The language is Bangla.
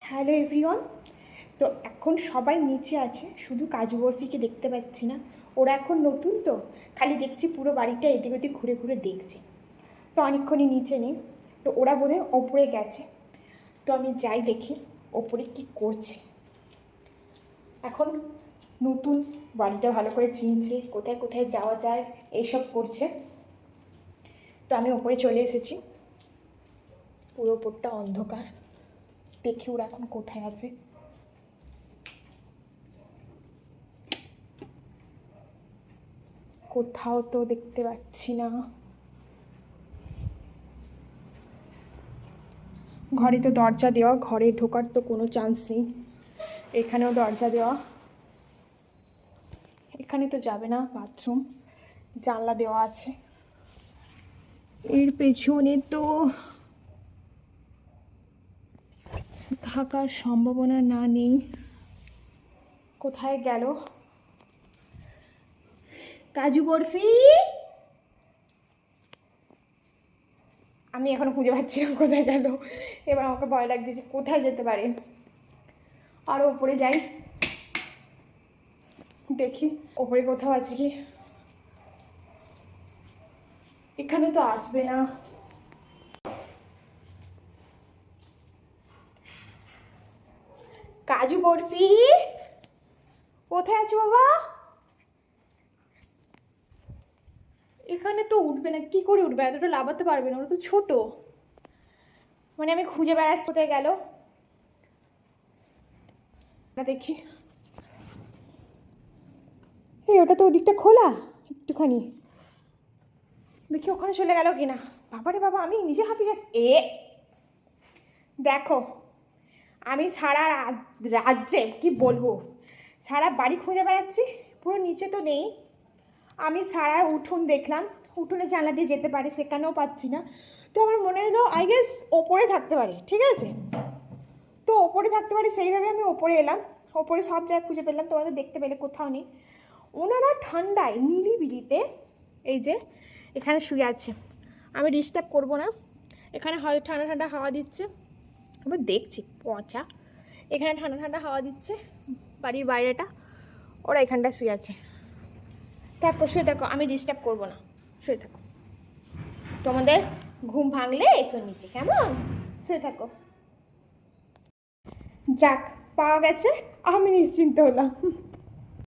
Hello everyone. তো এখন সবাই নিচে আছে, শুধু কাজু বরফিকে দেখতে পাচ্ছি না। ওরা এখন নতুন তো, খালি দেখছি পুরো বাড়িটা এদিক ওদিক ঘুরে ঘুরে দেখছি। তো অনেকক্ষণই নিচে নেই, তো ওরা বোধহয় ওপরে গেছে। তো আমি যাই দেখি ওপরে কি করছে। এখন নতুন, বাড়িটা ভালো করে চিনছে, কোথায় কোথায় যাওয়া যায় এইসব করছে। তো আমি ওপরে চলে এসেছি, পুরো ওপরটা অন্ধকার। দেখি ওরা এখন কোথায় আছে। কোথাও তো দেখতে পাচ্ছি না। ঘরে তো দরজা দেওয়া, ঘরে ঢোকার তো কোনো চান্স নেই। এখানেও দরজা দেওয়া, এখানে তো যাবে না, বাথরুম জানলা দেওয়া আছে। এর পেছনে তো থাকার সম্ভাবনা না নেই। কোথায় গেল কাজু বরফি? আমি এখন খুঁজে পাচ্ছি না কোথায় গেল। এবার আমাকে ভয় লাগছে যে কোথায় যেতে পারে। আরও ওপরে যাই, দেখি ওপরে কোথাও আছে কি। এখানে তো আসবে না। কাজু বরফি কোথায় আছো বাবা? এখানে তো উঠবে না, কি করে উঠবে? এতটা লাফাতে পারবে না, ওরা তো ছোট। মানে আমি খুঁজে বেড়াচ্ছি কোথায় গেল। দেখি, এই ওটা তো ওদিকটা খোলা একটুখানি, দেখি ওখানে চলে গেল কিনা। বাবারে বাবা, আমি নিজে হাঁপিয়ে যাচ্ছি। দেখো, আমি সারা রাজ্যে কি বলবো, সারা বাড়ি খুঁজে বেড়াচ্ছি, পুরো নিচে তো নেই। আমি সারা উঠোন দেখলাম, উঠোনে জানলা দিয়ে যেতে পারে, সেখানেও পাচ্ছি না। তো আমার মনে হলো আই গেস ওপরে থাকতে পারে, ঠিক আছে? তো ওপরে থাকতে পারে, সেইভাবে আমি ওপরে এলাম। ওপরে সব জায়গায় খুঁজে পেলাম, তোমাদের দেখতে পেলে কোথাও নেই। ওনারা ঠান্ডায় নিরিবিলিতে এই যে এখানে শুয়ে আছে। আমি ডিস্টার্ব করবো না, এখানে হয় ঠান্ডা ঠান্ডা হাওয়া দিচ্ছে। এবার দেখছি পচা, এখানে ঠান্ডা ঠান্ডা হাওয়া দিচ্ছে, বাড়ির বাইরেটা। ওরা এখানটা শুয়ে আছে। দেখো, শুয়ে থাকো, আমি ডিস্টার্ব করবো না, শুয়ে থাকো। তোমাদের ঘুম ভাঙলে এসো নিচে, কেমন? শুয়ে থাকো। যাক, পাওয়া গেছে, আমি নিশ্চিন্ত হলাম।